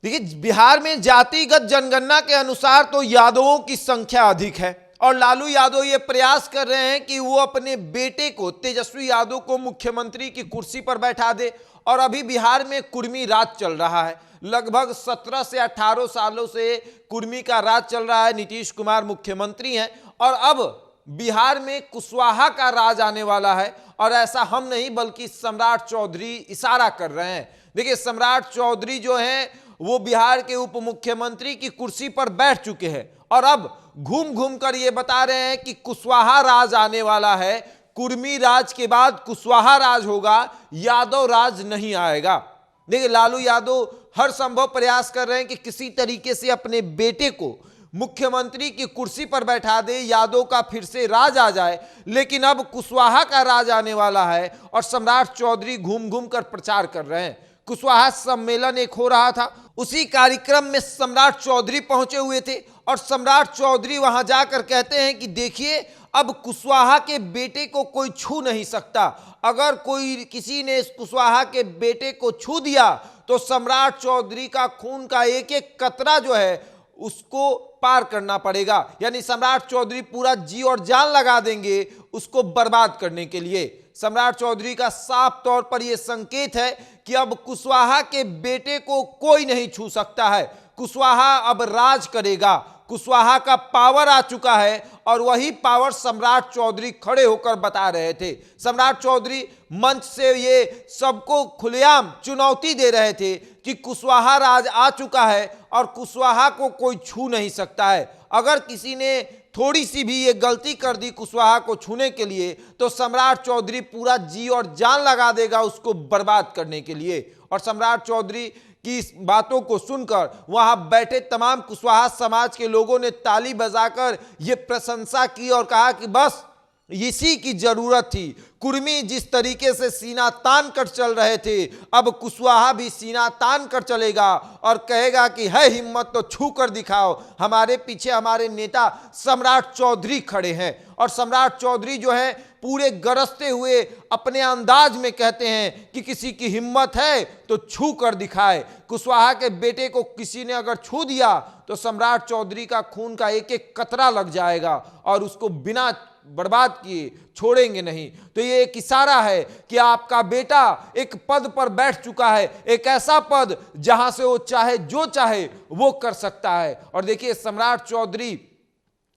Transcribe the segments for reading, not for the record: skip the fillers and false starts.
देखिए, बिहार में जातिगत जनगणना के अनुसार तो यादवों की संख्या अधिक है और लालू यादव ये प्रयास कर रहे हैं कि वो अपने बेटे को, तेजस्वी यादव को, मुख्यमंत्री की कुर्सी पर बैठा दे। और अभी बिहार में कुर्मी राज चल रहा है। लगभग 17 से 18 सालों से कुर्मी का राज चल रहा है। नीतीश कुमार मुख्यमंत्री हैं और अब बिहार में कुशवाहा का राज आने वाला है। और ऐसा हम नहीं बल्कि सम्राट चौधरी इशारा कर रहे हैं। देखिए, सम्राट चौधरी जो हैं वो बिहार के उप मुख्यमंत्री की कुर्सी पर बैठ चुके हैं और अब घूम घूम कर ये बता रहे हैं कि कुशवाहा राज आने वाला है। कुर्मी राज के बाद कुशवाहा राज होगा, यादव राज नहीं आएगा। देखिए, लालू यादव हर संभव प्रयास कर रहे हैं कि किसी तरीके से अपने बेटे को मुख्यमंत्री की कुर्सी पर बैठा दे, यादव का फिर से राज आ जाए। लेकिन अब कुशवाहा का राज आने वाला है और सम्राट चौधरी घूम घूम कर प्रचार कर रहे हैं। कुशवाहा सम्मेलन एक हो रहा था, उसी कार्यक्रम में सम्राट चौधरी पहुंचे हुए थे और सम्राट चौधरी वहां जाकर कहते हैं कि देखिए, अब कुशवाहा के बेटे को कोई छू नहीं सकता। अगर कोई किसी ने इस कुशवाहा के बेटे को छू दिया तो सम्राट चौधरी का खून का एक एक कतरा जो है उसको पार करना पड़ेगा। यानी सम्राट चौधरी पूरा जी और जान लगा देंगे उसको बर्बाद करने के लिए। सम्राट चौधरी का साफ तौर पर यह संकेत है कि अब कुशवाहा के बेटे को कोई नहीं छू सकता है। कुशवाहा अब राज करेगा। कुशवाहा का पावर आ चुका है और वही पावर सम्राट चौधरी खड़े होकर बता रहे थे। सम्राट चौधरी मंच से ये सबको खुलेआम चुनौती दे रहे थे कि कुशवाहा राज आ चुका है और कुशवाहा को कोई छू नहीं सकता है। अगर किसी ने थोड़ी सी भी ये गलती कर दी कुशवाहा को छूने के लिए तो सम्राट चौधरी पूरा जी और जान लगा देगा उसको बर्बाद करने के लिए। और सम्राट चौधरी की इस बातों को सुनकर वहां बैठे तमाम कुशवाहा समाज के लोगों ने ताली बजाकर ये प्रशंसा की और कहा कि बस इसी की जरूरत थी। कुर्मी जिस तरीके से सीना तान कर चल रहे थे, अब कुशवाहा भी सीना तान कर चलेगा और कहेगा कि है हिम्मत तो छू कर दिखाओ। हमारे पीछे हमारे नेता सम्राट चौधरी खड़े हैं और सम्राट चौधरी जो है पूरे गरजते हुए अपने अंदाज में कहते हैं कि किसी की हिम्मत है तो छू कर दिखाए। कुशवाहा के बेटे को किसी ने अगर छू दिया तो सम्राट चौधरी का खून का एक एक कतरा लग जाएगा और उसको बिना बर्बाद किए छोड़ेंगे नहीं। तो ये एक इशारा है कि आपका बेटा एक पद पर बैठ चुका है, एक ऐसा पद जहां से वो चाहे जो चाहे वो कर सकता है। और देखिए, सम्राट चौधरी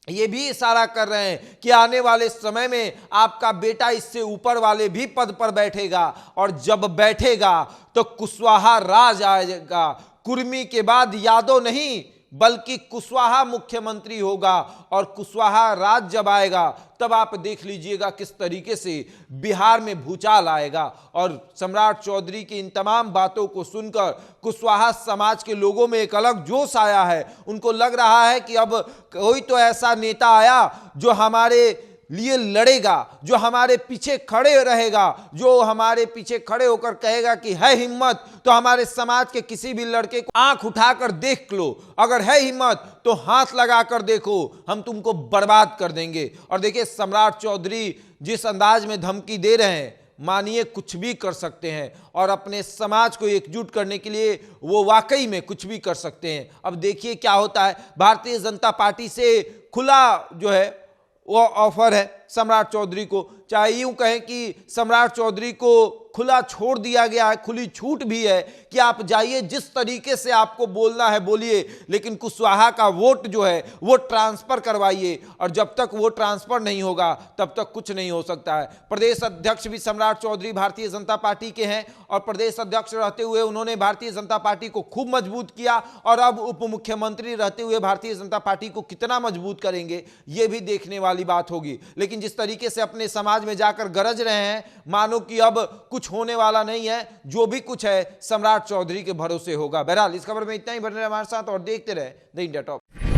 ये भी इशारा कर रहे हैं कि आने वाले समय में आपका बेटा इससे ऊपर वाले भी पद पर बैठेगा और जब बैठेगा तो कुशवाहा राज आएगा। कुर्मी के बाद यादव नहीं बल्कि कुशवाहा मुख्यमंत्री होगा और कुशवाहा राज जब आएगा तब आप देख लीजिएगा किस तरीके से बिहार में भूचाल आएगा। और सम्राट चौधरी की इन तमाम बातों को सुनकर कुशवाहा समाज के लोगों में एक अलग जोश आया है। उनको लग रहा है कि अब कोई तो ऐसा नेता आया जो हमारे लिए लड़ेगा, जो हमारे पीछे खड़े रहेगा, जो हमारे पीछे खड़े होकर कहेगा कि है हिम्मत तो हमारे समाज के किसी भी लड़के को आंख उठाकर देख लो, अगर है हिम्मत तो हाथ लगाकर देखो, हम तुमको बर्बाद कर देंगे। और देखिए, सम्राट चौधरी जिस अंदाज में धमकी दे रहे हैं, मानिए कुछ भी कर सकते हैं और अपने समाज को एकजुट करने के लिए वो वाकई में कुछ भी कर सकते हैं। अब देखिए क्या होता है। भारतीय जनता पार्टी से खुला जो है वो ऑफर है सम्राट चौधरी को। चाहे यूं कहें कि सम्राट चौधरी को खुला छोड़ दिया गया है, खुली छूट भी है कि आप जाइए, जिस तरीके से आपको बोलना है बोलिए, लेकिन कुशवाहा का वोट जो है वो ट्रांसफर करवाइए। और जब तक वो ट्रांसफर नहीं होगा तब तक कुछ नहीं हो सकता है। प्रदेश अध्यक्ष भी सम्राट चौधरी भारतीय जनता पार्टी के हैं और प्रदेश अध्यक्ष रहते हुए उन्होंने भारतीय जनता पार्टी को खूब मजबूत किया और अब उप मुख्यमंत्री रहते हुए भारतीय जनता पार्टी को कितना मजबूत करेंगे ये भी देखने वाली बात होगी। लेकिन जिस तरीके से अपने समाज में जाकर गरज रहे हैं, मानो कि अब कुछ होने वाला नहीं है, जो भी कुछ है सम्राट चौधरी के भरोसे होगा। बहरहाल इस खबर में इतना ही। बने रहे हमारे साथ और देखते रहे द इंडिया टॉप।